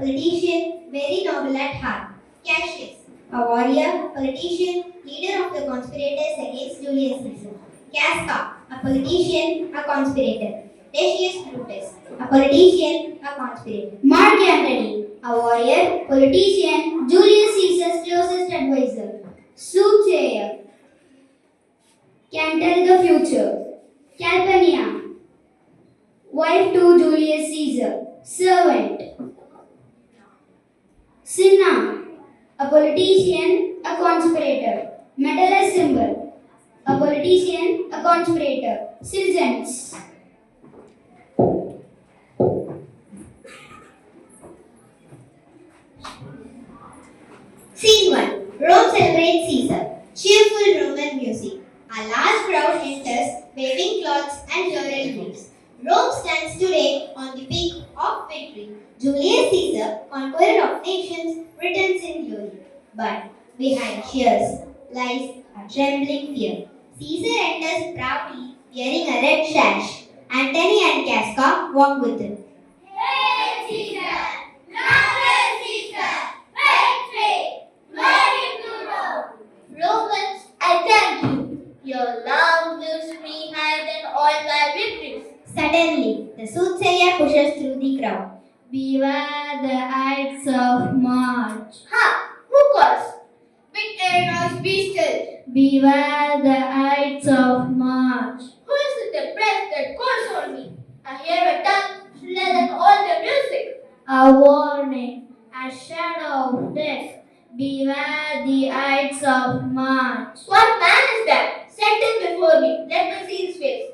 politician, very noble at heart. Cassius, a warrior, politician, leader of the conspirators against Julius Caesar. Casca, a politician, a conspirator. Decius Brutus, a politician, a conspirator. Mark Antony, a warrior, politician, Julius Caesar's closest advisor. Soothsayer, can tell the future. Calpurnia, wife to Julius Caesar. Servant. Cinna, a politician, a conspirator. Metallus symbol, a politician, a conspirator. Citizens. Scene 1. Rome celebrates Caesar. Cheerful Roman music. A large crowd enters, waving cloths and laurel wreaths. Rome stands today on the peak of victory. Julius Caesar, conqueror of nations, returns in glory. But behind cheers lies a trembling fear. Caesar enters proudly, wearing a red sash. Antony and Casca walk with him. Hail Caesar! Glorious Caesar! Victory! Glory to Rome! Romans, I thank you. Your love lifts me higher than all my victories. Suddenly, the soothsayer pushes through the crowd. Beware the Ides of March. Ha! Who calls? Victory noise, be still. Beware the Ides of March. Who is it the breath that calls on me? I hear a tongue shriller than all the music. A warning, a shadow of death. Beware the Ides of March. What man is that? Set him before me. Let me see his face.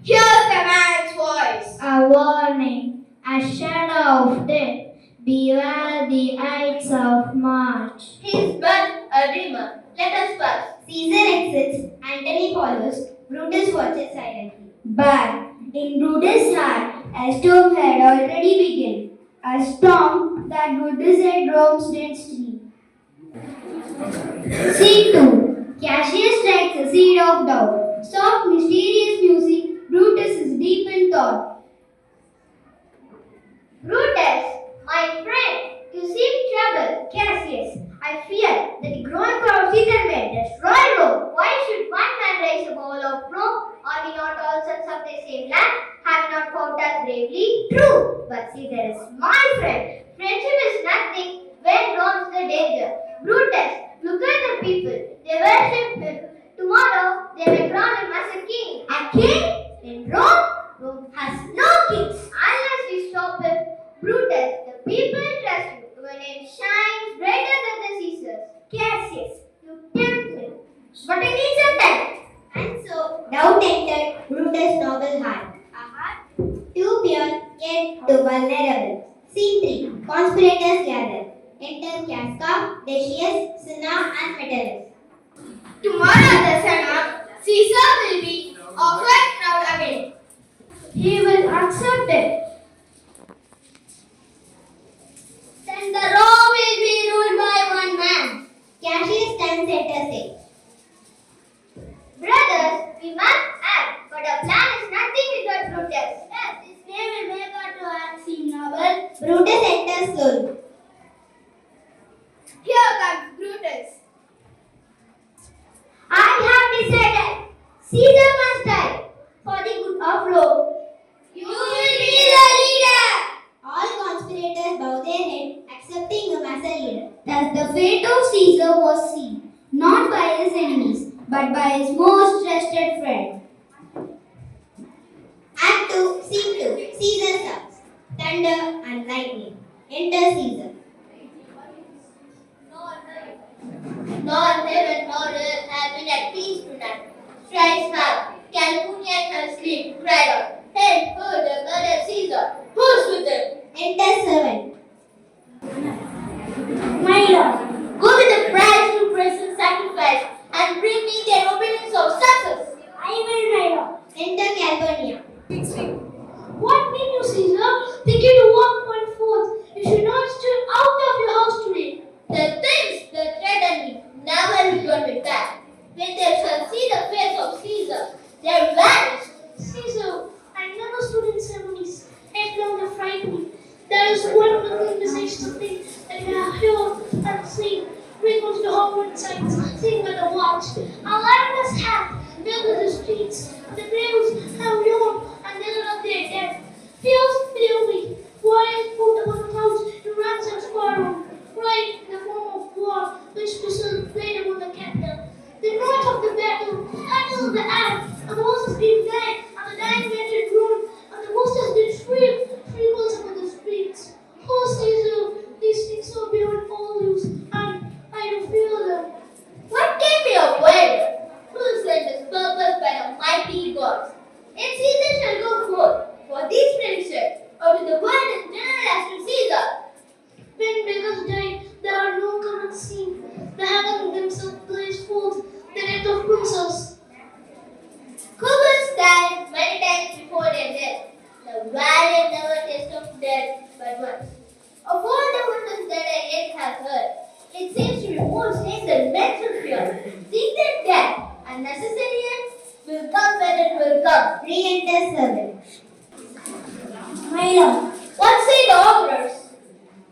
Here's the man's voice. A warning, a shadow of death. Beware the Ides of March. He is but a dreamer. Let us pass. Caesar exits, Antony follows, Brutus watches silently. But in Brutus' heart, a storm had already begun. A storm that would decide Rome's destiny. Scene 2. Cassius strikes a seed of doubt. Soft, mysterious music. Brutus is deep in thought. Brutus, my friend, you seem troubled. Cassius, I fear that the growing crowd of Caesar will destroy Rome. Why should one man raise a bowl of Rome? Are we not all sons of the same land? Have we not fought as bravely? True, but Caesar is my friend. Friendship is nothing when Rome's the danger. Brutus, look at the people. They worship him. Tomorrow they may crown him as a king. A king in Rome? Rome has no kings. Unless we stop him. Brutus, the people trust you. Your name shines brighter than the Caesars. Cassius, you tempt me. But I need some time. And so, doubt entered Brutus' noble heart. A heart too pure yet too vulnerable. Scene 3. Conspirators gather. Enter Casca, Decius, Cinna and Metellus. Tomorrow at the sun up, Caesar will be offered proud again. He will accept it. Then the Rome will be ruled by one man. Cassius stands center stage. Brothers, we must act, but a plan is nothing without Brutus. Yes, his name will make us to act seem noble. Brutus enters slowly. Here comes Brutus. I have decided. Caesar must die for the good of Rome. You will be the leader. All conspirators bow their head, accepting him as a leader. Thus the fate of Caesar was sealed, not by his enemies, but by his most trusted friend. Act 2, Scene 2. Caesar shouts. Thunder and lightning. Enter Caesar. Nor heaven nor earth have been at peace tonight. Strife hard. Calpurnia can sleep. Cried out. Hey, who the murdered Caesar? Who's with him? Enter servant. My lord, Go with the brides to present sacrifice and bring me their opinions of success. I will, my lord. Enter Calpurnia. What mean you, Caesar? Think you to walk one forth. You should not stir out of your house today. The things that threaten me never return me back. When they shall see the face of Caesar, they vanish. Caesar, I never stood in ceremonies, yet learned a fright There is one more thing to say something that we have heard and seen. Wrinkles the whole sights, seen by the watch. Our land was hacked, filled with the streets, and the graves have yawned and delivered up their dead. Feels fury, warriors put upon clouds to ransom squadron, right in the form of war, which pursued played upon the capital. The noise of the battle, handles of the air, and the horses being dead, and the dying men did groan, and the horses did shriek, shriekles upon the streets. Oh, Caesar, these things so beyond all use, and I do feel them. What can be a warrior? Who sent his purpose by the mighty gods? And Caesar shall go forth, for these predictions, or to the world in general as to Caesar. When beggars die, there are no common seen. The heaven themselves place forth the death of princes. Couples died many times before their death. The valiant never taste of death but once. Of all the wonders that I yet have heard, it seems to be more strange than mental fear. Think that death, and necessary ends, will come when it will come. Re-enter servant. My lord, What say the augurs?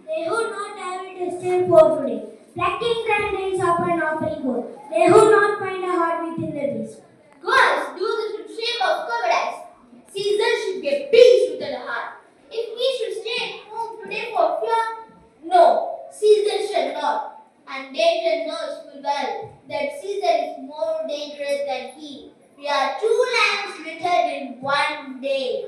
they who not have it is still poor today. Lacking grand days of an offering board. They who not find a heart within the beast. Gods do this with shame of cowardice. Caesar should get peace within the heart. If we should stay at home today for fear, no, Caesar shall not. And danger knows full well that Caesar is more dangerous than he. We are two lambs littered in one day.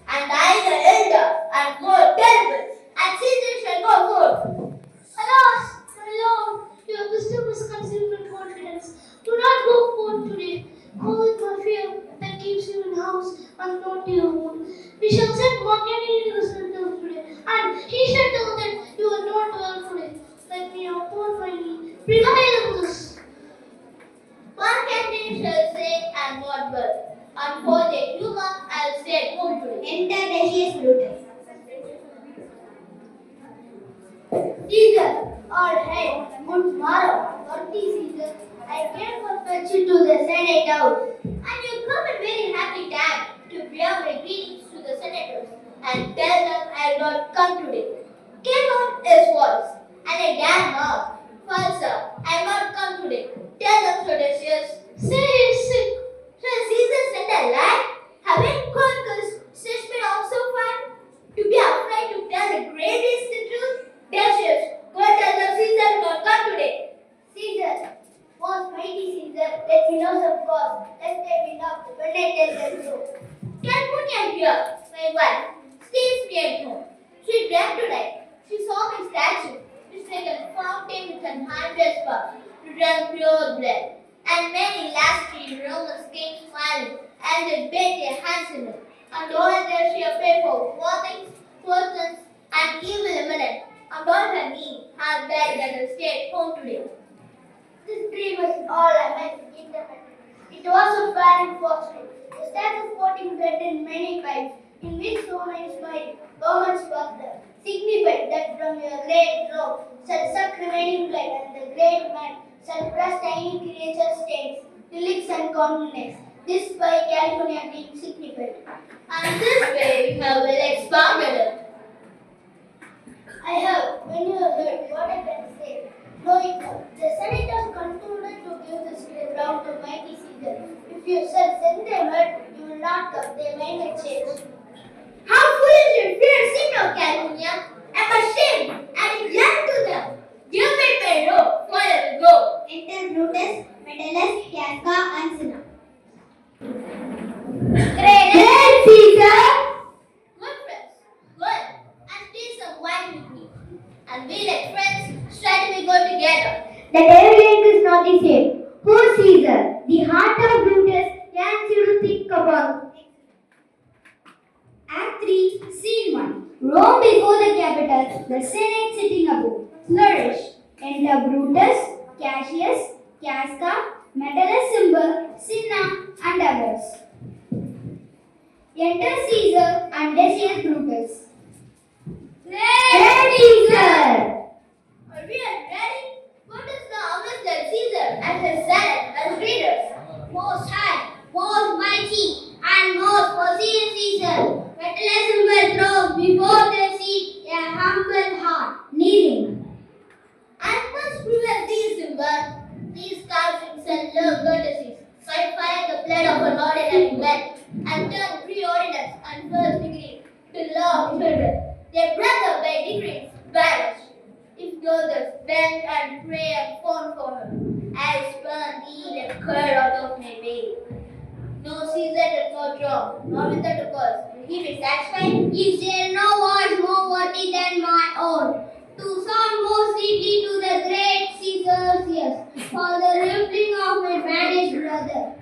And I the elder and more terrible, and Caesar shall go forth. Alas, my lord, your wisdom is concealed with confidence. Do not go forth today. Call it my fear that keeps you in house and not your own. We shall send Marcani to the center today, and he shall tell that you are not well today. Let me upon my knee. Prevail with us. One captain shall say, I am not well. And for the humor, I will stay at home today. Enter Decius Brutus. Caesar, all hail, good morrow, worthy Caesar. I came for fetch you to the Senate house. And you come in very happy time to bear my greetings to the senators and tell them I will not come today. Cannot is false, and I dare not. False, sir, I will not come today. Tell them so, Decius. Say he is sick. Shall Caesar send a lie? Haven't conquers such men also fun? To be afraid to tell the greatest the truth? Decius, go tell them Caesar will not come today. Caesar, most mighty Caesar, let me know some cause, lest they be knocked when I tell them so. Calpurnia here, my wife, stays me at home. She dreamt tonight. She saw my statue, which like a fountain with an hundred sparks to drain pure blood. And many lasting Romans came smiling, and they bent their hands in it. And all that she appeared for warnings, persons, and evil imminent. And on her knee, have begged that I stay at home today. This dream was all I meant to give them. It was a fair and fortunate. The statue sporting blood in many pipes, in which so many smiled, governments worked them, signified that from your great throne shall suck remaining blood, and the great man shall crush tiny creatures' stains, relics and countenance. This by California being signified. And this way we have well expounded it. I have, when you have heard what I can say, know it now. The senators concluded to give this ground to mighty Caesar. If you shall send them word, you will not come, they may not change. How foolish and fear seem of California! I'm ashamed and young to them. Give me my robe, for I will go. Enter Brutus, Metellus, Casca, and Cinna. Great Caesar! Good friends, good, and take some wine with me. And we like friends, straightway go together. The devil is not the same. Poor Caesar, the heart of Brutus yearns you to think about. Act 3, Scene 1. Rome before the capital, the Senate sitting above. Flourish. Enter Brutus, Cassius, Casca, Metellus symbol, Cinna, and others. Enter Caesar and Decius Brutus. Great Caesar! Are we ready? What is the honors that Caesar and his senate as readers? Most high, most mighty, and most foreseeing Caesar. Metellus will throw before their seat a secrets vanished. If the others bent and prayed and phoned for her, I spun the curl out of my way. No Caesar did not wrong, nor without a cause. Will he be satisfied? Is there no voice more worthy than my own? To sound more sweetly to the great Caesar's ears, for the rippling of my banished brother.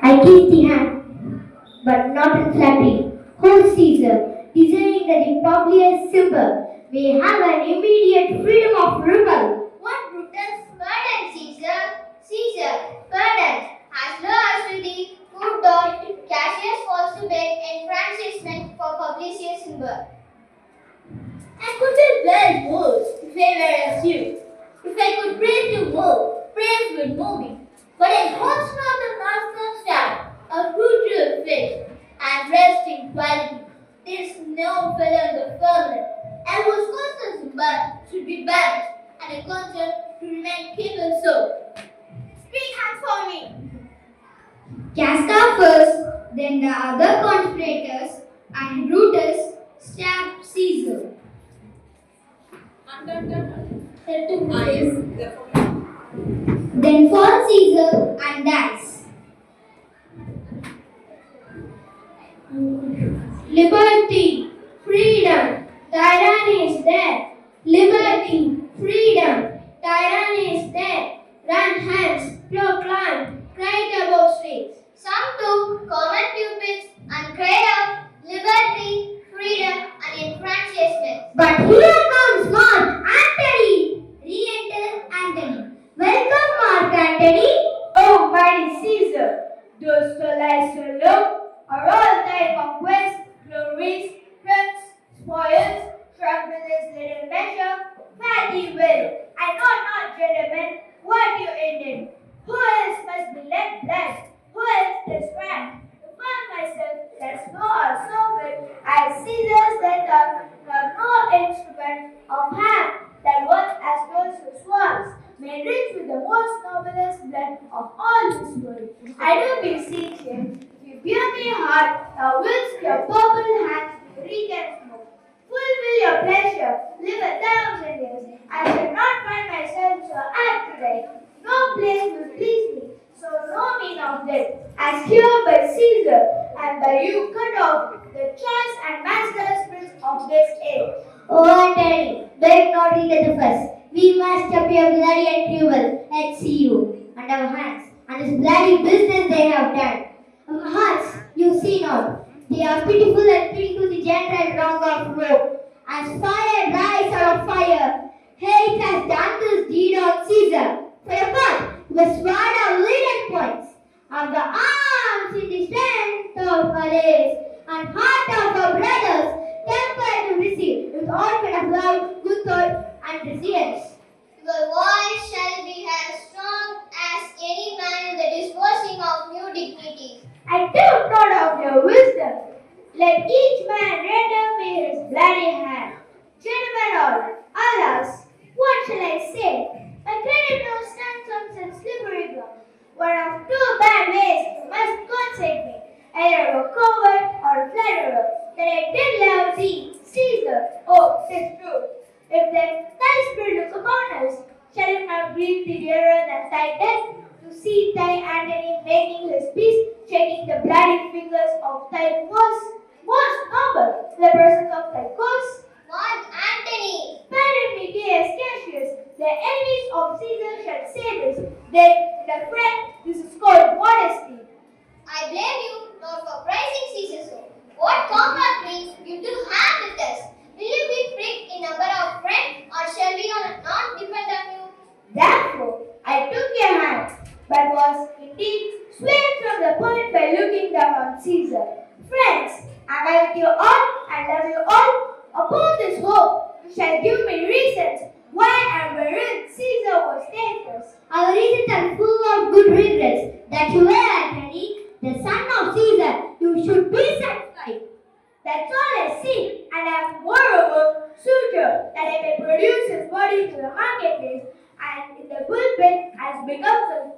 I kiss the hand, but not in flattery. O Caesar, desiring that the public simple may have an immediate freedom of rebel. What Brutus? Pardon, Caesar. Caesar, pardon. As low as to thee, who thought Cassius falls to beg enfranchisement for Publius Simba. I could have well more if I were as you. If I could praise you more, praise would move me. But I hold not the master's staff, a brutal faith, and rest in quality. There is no fellow in the firmament. I was constant but should be banished, and a constant to remain capable so. Speak hands for me. Casca first, then the other conspirators, and Brutus stabbed Caesar. Then falls Caesar and dies. Liberty, freedom, tyranny is there. Liberty, freedom, tyranny is there. Run hence, proclaim, cried above streets. Some took common cupids and cried out liberty, freedom, and enfranchisement. But here comes Mark Antony. Re-enter Antony. Welcome, Mark Antony. Oh, mighty Caesar, those lies so low are all thy conquests, glories, triumphs, spoils, shrunk with this little measure, fare thee well. I know not, gentlemen, what you ended. Who else must be let blessed? Who else is grand? To find myself, let's know or sovereign, as Caesar's letter, nor no instrument of hand that was as close as was, made rich with the most noblest blood of all this world. I do beseech him, if you bear me heart, thou willst your purple hands reach and smoke. Fulfill your pleasure, live 1,000 years. I shall not find myself so apt today. No place will please me, so know me not dead. As here by Caesar, and by you cut off the choice and master spirits of this age. Oh, Antony, beg not eat at the first. We must appear bloody and cruel. Let's see you and our hands and this bloody business they have done. Our hearts, you see not. They are pitiful and pity to the general wrong of Rome. As fire rise out of fire, hate has done this deed on Caesar. For your part, the sword of leaden points, of the arms in the strength of our days, and heart of our brothers, tempered to receive with all kind of love, good thought, and resilience. Your voice shall be as strong as any man in the disposing of new dignities. I doubt not of your wisdom. Let each man render me his bloody hand. Gentlemen all, alas, what shall I say? My credit now stands on such slippery ground. One of two bad ways you must concede me, either a coward or a flatterer, that I did love thee, Caesar. Oh, 'tis true. If then thy spirit look upon us, shall it not grieve thee dearer than thy death? To see thy Antony making his peace, shaking the bloody fingers of thy foes, most noble, the presence of thy cause. Mark Antony. Pardon me, dear Cassius, the enemies of Caesar shall say this, then, the friend, this is called modesty. I blame you not for praising Caesar so. What combat means you do have with us? Will you be pricked in number of friends, or shall we not depend on you? Therefore, I took your hand, but was indeed swayed from the point by looking down on Caesar. Friends, am I with you all and love you all? Upon this hope, you shall give me reasons why and wherein Caesar was dangerous. Our reasons are full of good regrets that you were, Antony, the son of Caesar. You should be satisfied. That's all I see, and I am moreover suitor that I may produce his body to the marketplace, and in the pulpit as becomes a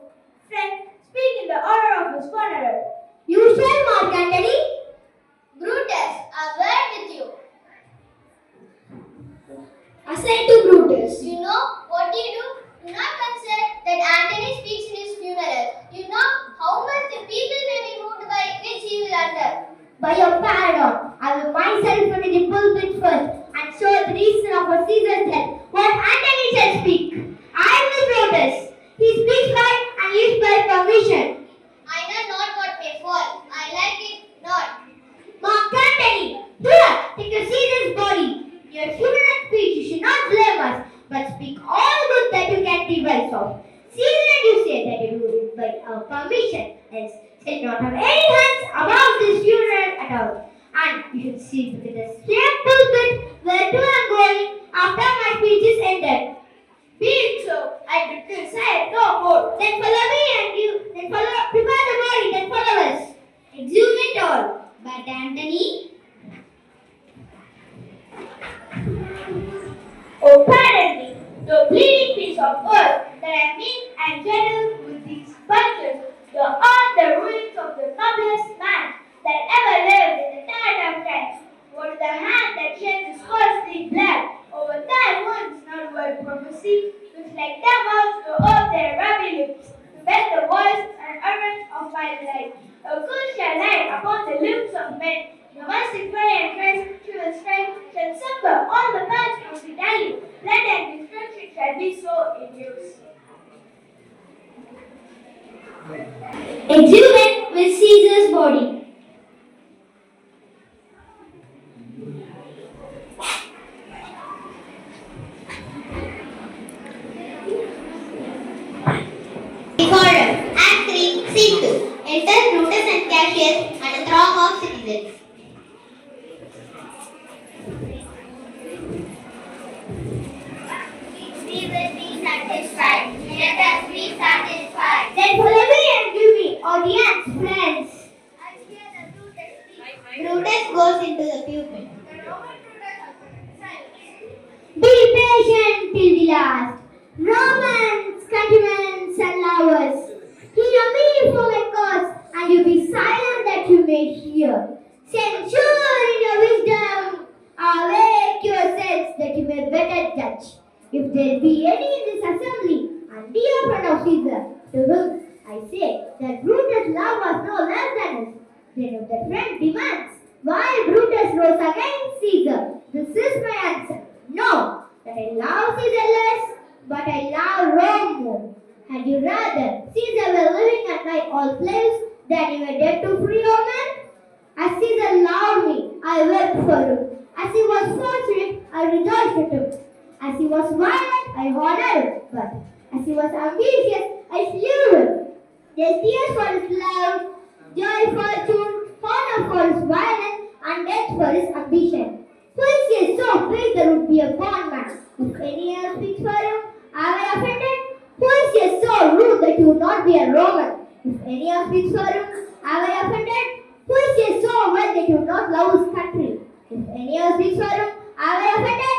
friend, speak in the honor of his funeral. You shall, Mark Antony. Brutus, said to Brutus, You know what you do? Do not consider that Antony speaks in his funeral. You know how much the people may be moved by which he will utter. by your pardon, I will myself enter the pulpit first and show the reason of our Caesar's death. What Antony shall speak. I will Brutus. He speaks by and lives by permission. I know not what may fall. I like it not. Mark Antony, here, take the Caesar's body. Your human speech, you should not blame us, but speak all good that you can devise of. Caesar and you say that you do it by our permission, else shall not have any hands about this funeral at all. And you should see to the same pulpit where to am going after my speech is ended. Be it so, I did say no more. Then follow me and you, then follow, prepare the body, then follow us. Exhume it all. But Antony, Oh, pardon me, the bleeding piece of earth that I meet and gentle with these bunches, the are the ruins of the noblest man that ever lived in the land of time. What is the hand that sheds its costly blood over thy wounds, not word prophecy, which like devils go up their ruby lips, to bend the voice and utterance of my life. A good shall lie upon the lips of men. The massive prayer and Christ to the strength shall suffer all the paths of the valley. Blood and destruction shall be so in use. exhume with Caesar's body. Forum, Act 3, Scene 2. Enter Brutus and Cassius and a throng of citizens. We will be satisfied. Let us be satisfied. Then follow me and give me audience, friends. I hear the Brutus speak. Brutus goes into the pulpit. The Roman Brutus has silence. Be patient till the last. Romans, countrymen, and lovers, hear me for my cause, and you be silent that you may hear. Censure in your wisdom, awake your sense that you may better judge. If there be any in this assembly, and dear friend of Caesar, to whom I say that Brutus' love was no less than his, then if the friend demands, why Brutus rose against Caesar, this is my answer. No, that I love Caesar less, but I love Rome more. Had you rather Caesar were living at my all slaves than you were dead to free your men? As Caesar loved me, I wept for him. As he was fortunate, I rejoiced with him. As he was violent, I honored him. But as he was ambitious, I slew him. There's tears for his love, joy, fortune, honor for his violence, and death for his ambition. Who is he so great there would be a bondman? If any else speaks for him, am I offended? Who is he so rude that he would not be a Roman? If any else speaks for him, am I offended? Who is he so well that he would not love his country? If any else speaks for him, am I offended?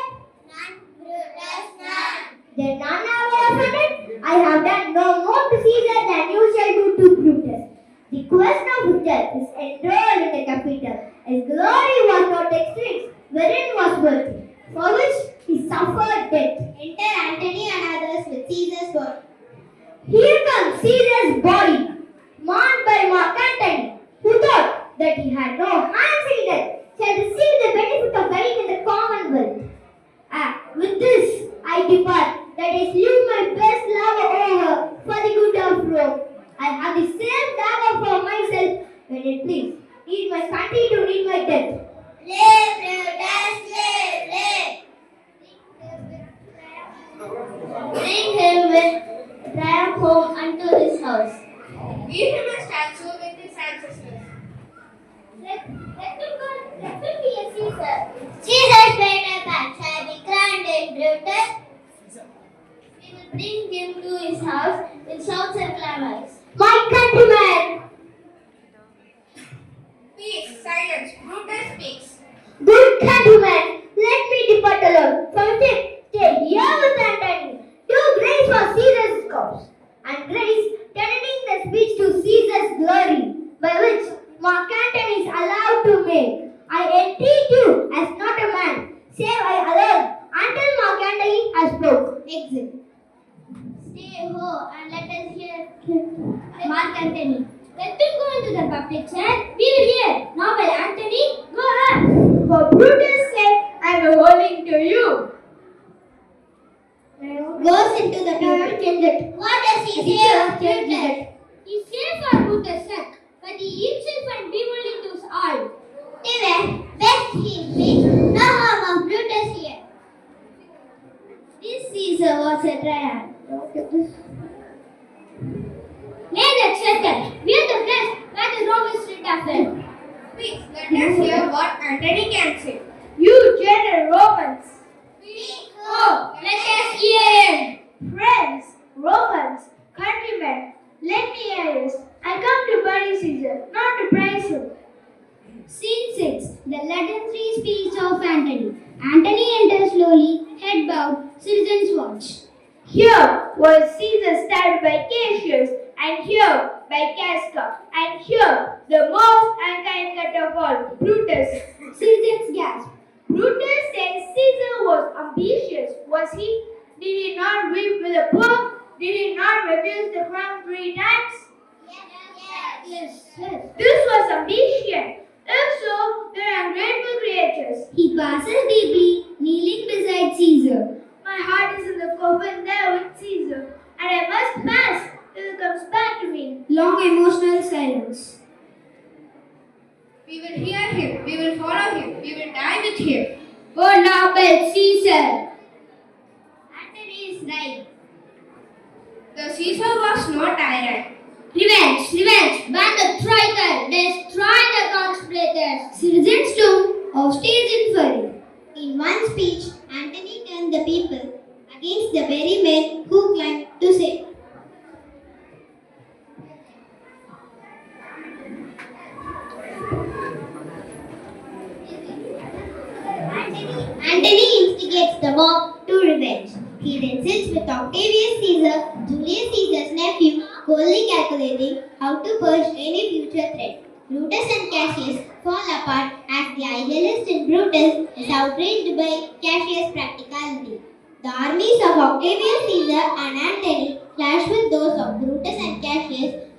None, Brutus, none. Then none am I offended? I have done no more to Caesar than you shall do to Brutus. The question of his death is enrolled in the Capitol. His glory was not extinct, wherein was worthy, for which he suffered death. Enter Antony and others with Caesar's body. Here comes Caesar's body, mourned by Mark Antony, who thought that he had no hands in death, shall receive the benefit of dying in the commonwealth. With this, I depart, that I slew my best lover over for the good of Rome. I have the same dagger for myself when it please. Need my country to need my death. Live, Brutus, live, live. Bring him with triumph home unto his house. Give him a statue with his ancestors. Let him be a Caesar. Caesar's better path shall be crowned in Brutus. We will bring him to his house with shouts and clamors. My countrymen, Peace, silence. Brutus speaks. good countrymen, let me depart alone. From stay here with Antony. Do grace for Caesar's cause, and grace turning the speech to Caesar's glory, by which Mark Antony is allowed to make. I entreat you as not a man, save I alone, until Mark Antony holding to you. Goes into the pupil. What does he say of Brutus? He says for Brutus' sake, but he himself and people into his eye. They were best him with no harm of Brutus here. This Caesar was a triad. Nay, that's settled. We are the blessed where the Romans rid of them. Please, let us hear what Antony can say. You general Romans, Oh, let us hear him. friends, Romans, countrymen, let me hear this. I come to bury Caesar, not to praise him. Scene 6. The legendary speech of Antony. Antony enters slowly, head bowed, citizens watch. Here was Caesar stabbed by Cassius, and here by Casca, and here the most unkind cut of all, Brutus. Citizens gasp. Brutus says Caesar was ambitious. Was he? Did he not weep with the poor? Did he not refuse the crown 3 times? Yes. This was ambition. If so, they are ungrateful creatures. He passes deeply, kneeling beside Caesar. My heart is in the coffin there with Caesar, and I must pass till it comes back to me. Long emotional silence. We will hear him, we will follow him, we will die with him. Oh, noble Caesar. Antony is right. The Caesar was no tyrant. Revenge, ban the traitor, destroy the conspirators. Citizens too, hostage in fury. In one speech, Antony turned the people against the very men who climbed to say, Antony instigates the mob to revenge. He then sits with Octavius Caesar, Julius Caesar's nephew, coldly calculating how to purge any future threat. Brutus and Cassius fall apart as the idealist in Brutus is outraged by Cassius' practicality. The armies of Octavius Caesar and Antony clash with those of Brutus and Cassius,